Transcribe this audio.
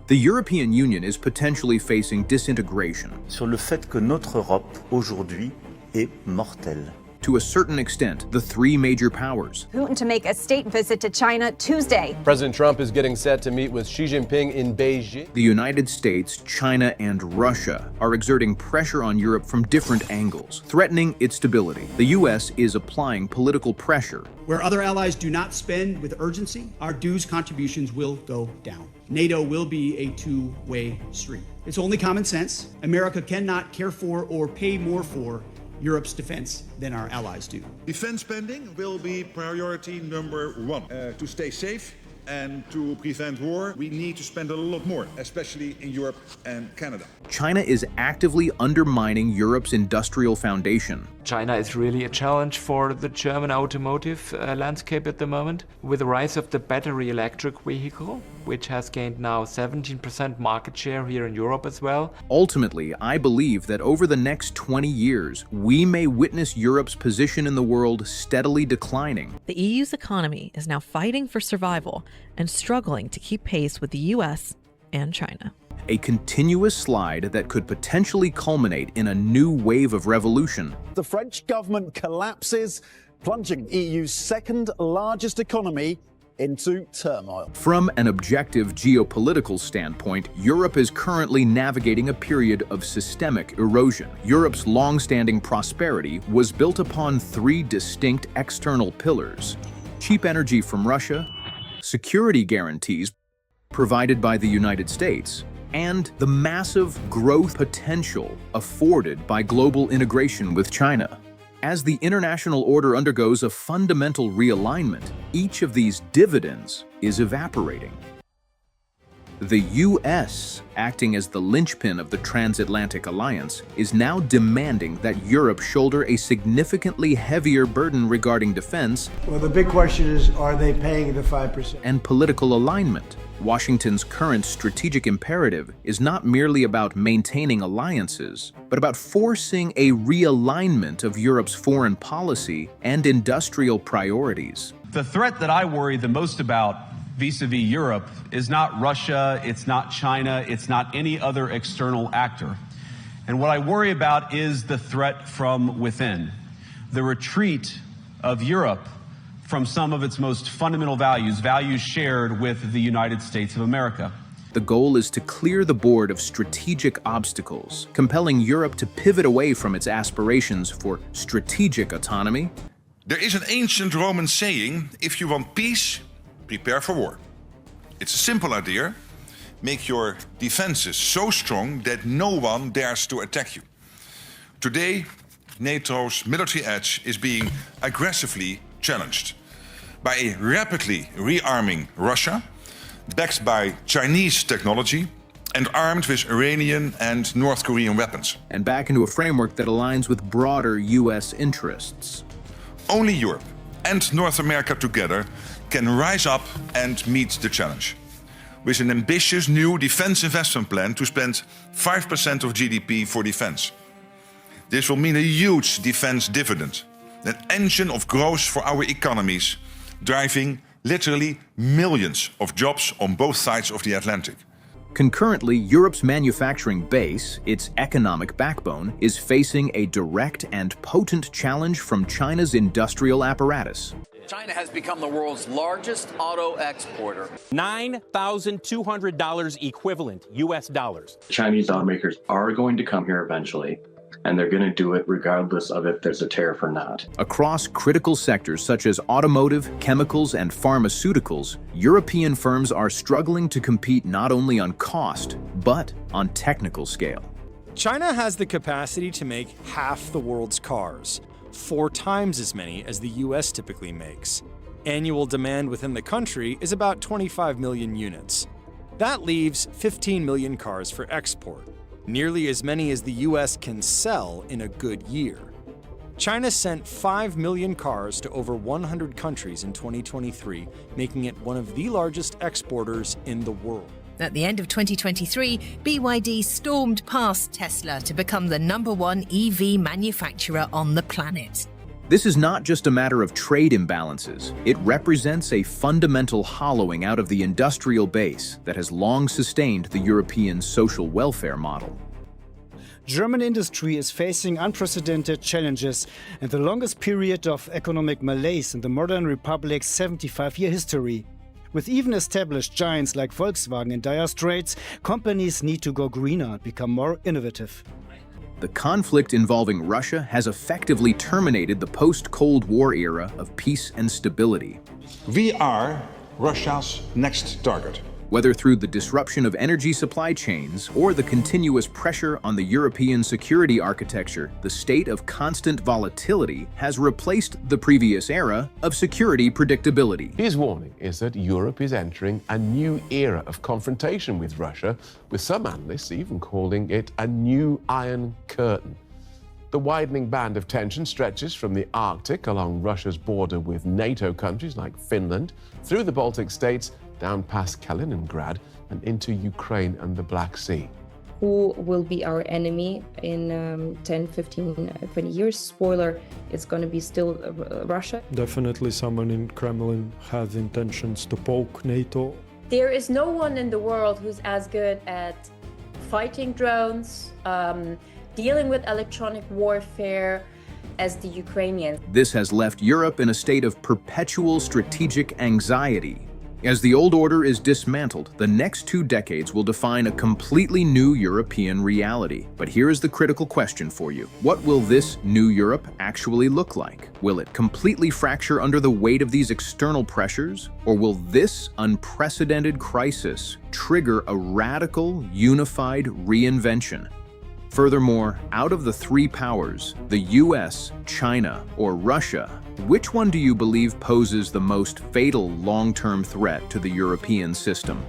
The European Union is potentially facing disintegration. Sur le fait que notre Europe, aujourd'hui, est mortelle. To a certain extent, the three major powers. Putin to make a state visit to China Tuesday. President Trump is getting set to meet with Xi Jinping in Beijing. The United States, China, and Russia are exerting pressure on Europe from different angles, threatening its stability. The U.S. is applying political pressure. Where other allies do not spend with urgency, our dues contributions will go down. NATO will be a two-way street. It's only common sense. America cannot care for or pay more for Europe's defense than our allies do. Defense spending will be priority number one. To stay safe and to prevent war, we need to spend a lot more, especially in Europe and Canada. China is actively undermining Europe's industrial foundation. China is really a challenge for the German automotive landscape at the moment. With the rise of the battery electric vehicle, which has gained now 17% market share here in Europe as well. Ultimately, I believe that over the next 20 years, we may witness Europe's position in the world steadily declining. The EU's economy is now fighting for survival and struggling to keep pace with the US and China. A continuous slide that could potentially culminate in a new wave of revolution. The French government collapses, plunging EU's second largest economy into turmoil. From an objective geopolitical standpoint, Europe is currently navigating a period of systemic erosion. Europe's long-standing prosperity was built upon three distinct external pillars: cheap energy from Russia, security guarantees provided by the United States, and the massive growth potential afforded by global integration with China. As the international order undergoes a fundamental realignment, each of these dividends is evaporating. The U.S., acting as the linchpin of the transatlantic alliance, is now demanding that Europe shoulder a significantly heavier burden regarding defense. Well, the big question is, are they paying the 5%? And political alignment. Washington's current strategic imperative is not merely about maintaining alliances, but about forcing a realignment of Europe's foreign policy and industrial priorities. The threat that I worry the most about vis-a-vis Europe is not Russia, it's not China, it's not any other external actor. And what I worry about is the threat from within, the retreat of Europe from some of its most fundamental values, values shared with the United States of America. The goal is to clear the board of strategic obstacles, compelling Europe to pivot away from its aspirations for strategic autonomy. There is an ancient Roman saying, if you want peace, prepare for war. It's a simple idea. Make your defenses so strong that no one dares to attack you. Today, NATO's military edge is being aggressively challenged by a rapidly rearming Russia, backed by Chinese technology and armed with Iranian and North Korean weapons. And back into a framework that aligns with broader U.S. interests. Only Europe and North America together can rise up and meet the challenge. With an ambitious new defense investment plan to spend 5% of GDP for defense. This will mean a huge defense dividend, an engine of growth for our economies, driving literally millions of jobs on both sides of the Atlantic. Concurrently, Europe's manufacturing base, its economic backbone, is facing a direct and potent challenge from China's industrial apparatus. China has become the world's largest auto exporter. $9,200 equivalent US dollars. Chinese automakers are going to come here eventually, and they're going to do it regardless of if there's a tariff or not. Across critical sectors such as automotive, chemicals, and pharmaceuticals, European firms are struggling to compete not only on cost, but on technical scale. China has the capacity to make half the world's cars, 4 times as many as the US typically makes. Annual demand within the country is about 25 million units. That leaves 15 million cars for export, nearly as many as the US can sell in a good year. China sent 5 million cars to over 100 countries in 2023, making it one of the largest exporters in the world. At the end of 2023, BYD stormed past Tesla to become the #1 EV manufacturer on the planet. This is not just a matter of trade imbalances. It represents a fundamental hollowing out of the industrial base that has long sustained the European social welfare model. German industry is facing unprecedented challenges and the longest period of economic malaise in the modern republic's 75-year history. With even established giants like Volkswagen in dire straits, companies need to go greener and become more innovative. The conflict involving Russia has effectively terminated the post-Cold War era of peace and stability. We are Russia's next target. Whether through the disruption of energy supply chains or the continuous pressure on the European security architecture, the state of constant volatility has replaced the previous era of security predictability. His warning is that Europe is entering a new era of confrontation with Russia, with some analysts even calling it a new Iron Curtain. The widening band of tension stretches from the Arctic along Russia's border with NATO countries like Finland, through the Baltic states, down past Kaliningrad and into Ukraine and the Black Sea. Who will be our enemy in 10, 15, 20 years? Spoiler, it's going to be still Russia. Definitely someone in Kremlin has intentions to poke NATO. There is no one in the world who's as good at fighting drones, dealing with electronic warfare, as the Ukrainians. This has left Europe in a state of perpetual strategic anxiety. As the old order is dismantled, the next 2 decades will define a completely new European reality. But here is the critical question for you. What will this new Europe actually look like? Will it completely fracture under the weight of these external pressures? Or will this unprecedented crisis trigger a radical, unified reinvention? Furthermore, out of the 3 powers, the US, China, or Russia, which one do you believe poses the most fatal long-term threat to the European system?